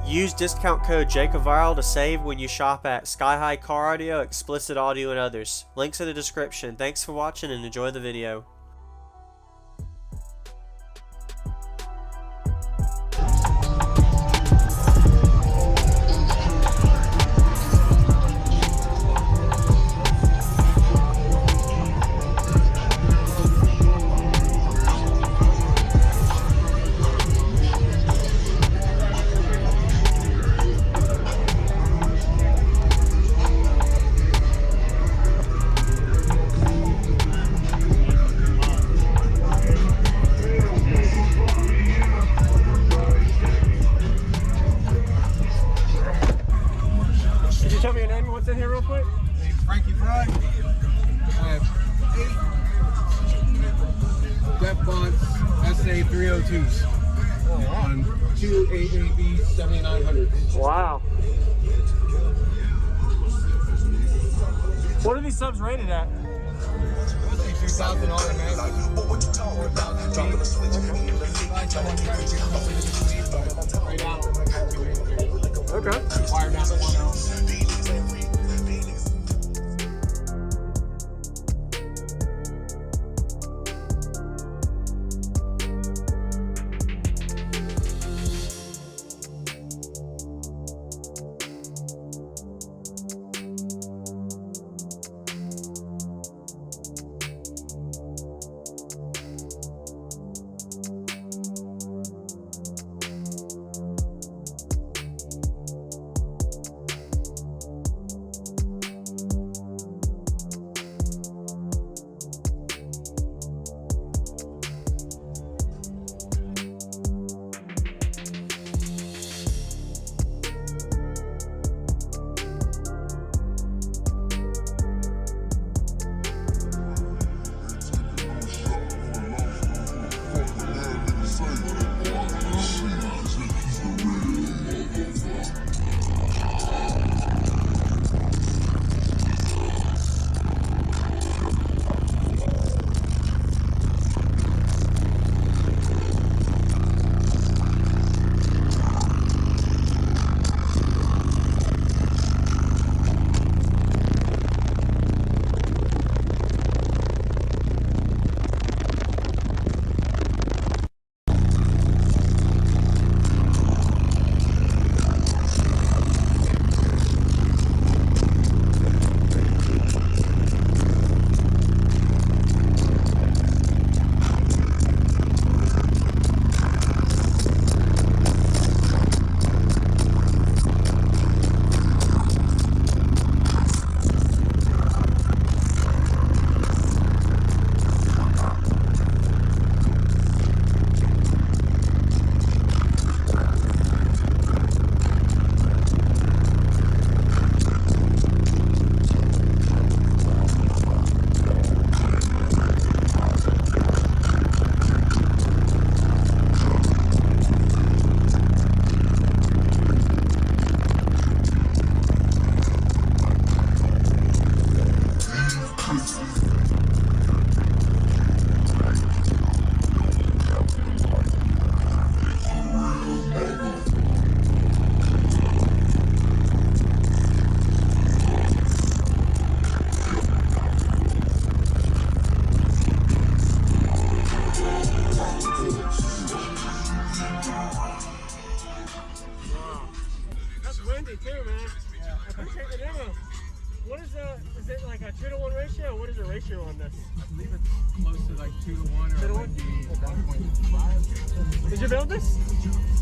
Use discount code JACOVIRAL to save when you shop at Sky High Car Audio, Explicit Audio, and others. Links in the description. Thanks for watching and enjoy the video. Tell me your name and what's in here real quick? My name's Franky. I have 8 Def Bonds SA 302s on 2 AAV 7900s. Wow. What are these subs rated at? 2,000 automatic. 4,000. Right out. Okay. Fire down to 1L. What is it like a 2-to-1 ratio? What is the ratio on this? I believe it's close to like 2-to-1 or 2-to-1? maybe 1.5. Did you build this?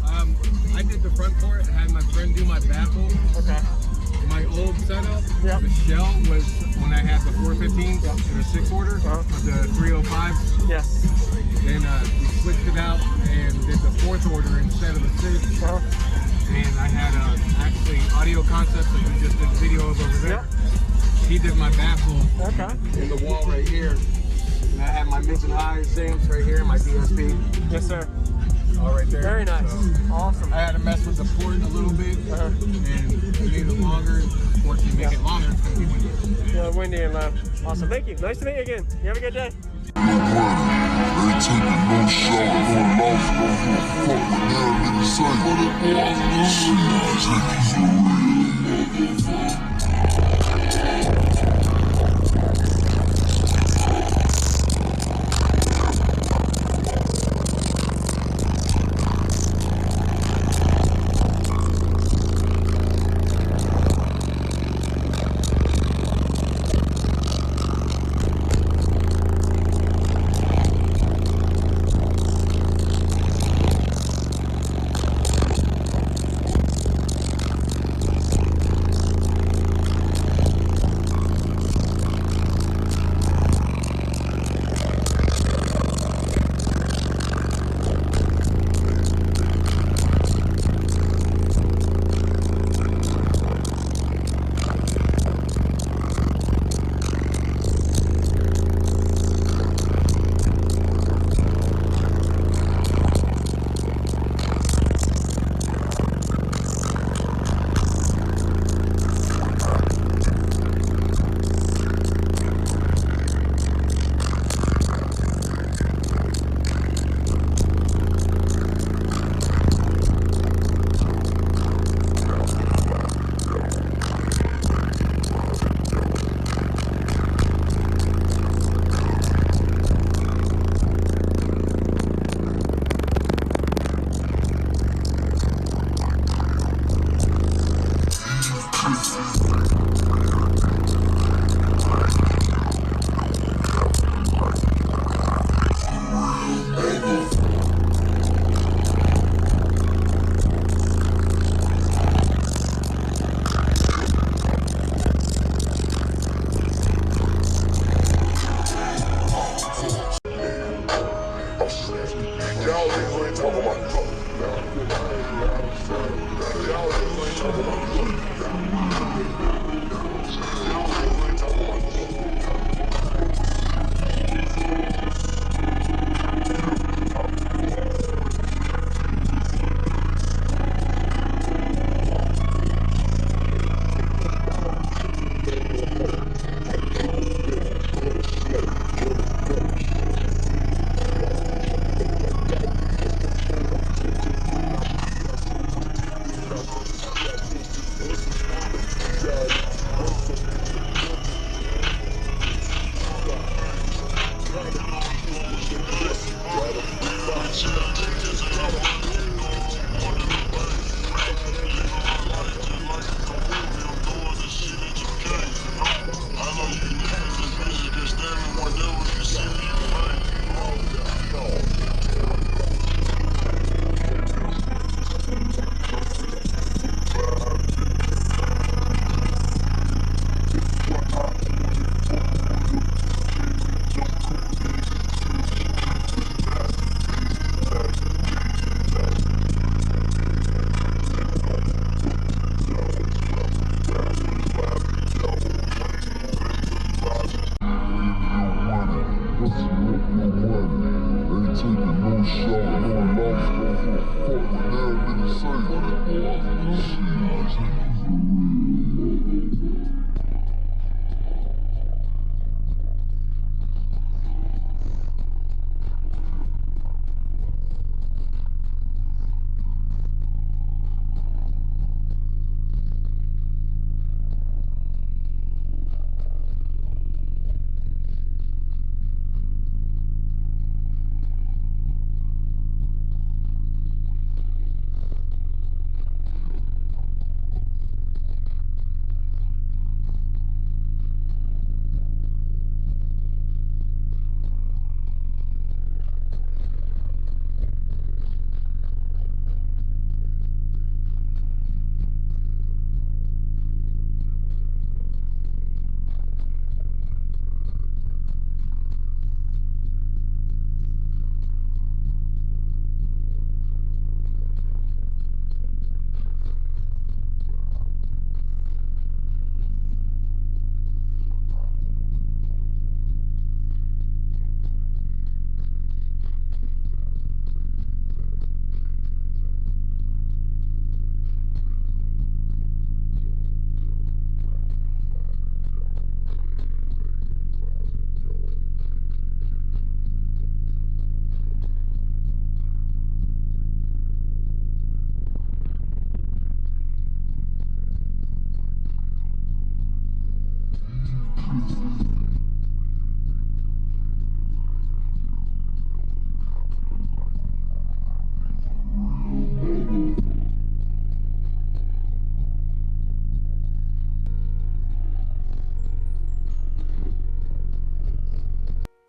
I did the front port. I had my friend do my baffle. Okay. My old setup, Yep. the shell was when I had the 415s, Yep. the 6-order, with the 305s. Yes. Then we switched it out and did the 4th order instead of the 6. And I had actually audio concepts that we just did video of over there. Yep. He did my baffle Okay. in the wall right here. And I had my mid and high amps right here, my DSP. Yes, sir. All right there. Very nice. So, awesome. I had to mess with the port a little bit and made it longer. Unfortunately, make it longer, it's going to be windy. Yeah, windy and low. Awesome. Thank you. Nice to meet you again. You have a good day. taking no shot, no loss, don't give a fuck what damn niggas say. But it was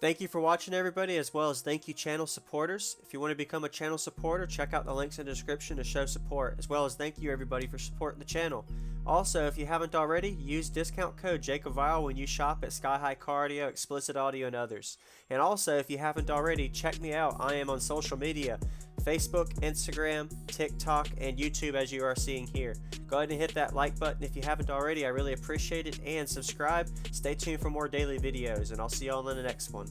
Thank you for watching, everybody, as well as thank you channel supporters. If you want to become a channel supporter, check out the links in the description to show support, as well as thank you everybody for supporting the channel. Also, if you haven't already, use discount code JacobViral when you shop at Sky High Car Audio, Explicit Audio, and others. And also, if you haven't already, check me out. I am on social media, Facebook, Instagram, TikTok, and YouTube, as you are seeing here. Go ahead and hit that like button if you haven't already. I really appreciate it. And subscribe. Stay tuned for more daily videos, and I'll see y'all in the next one.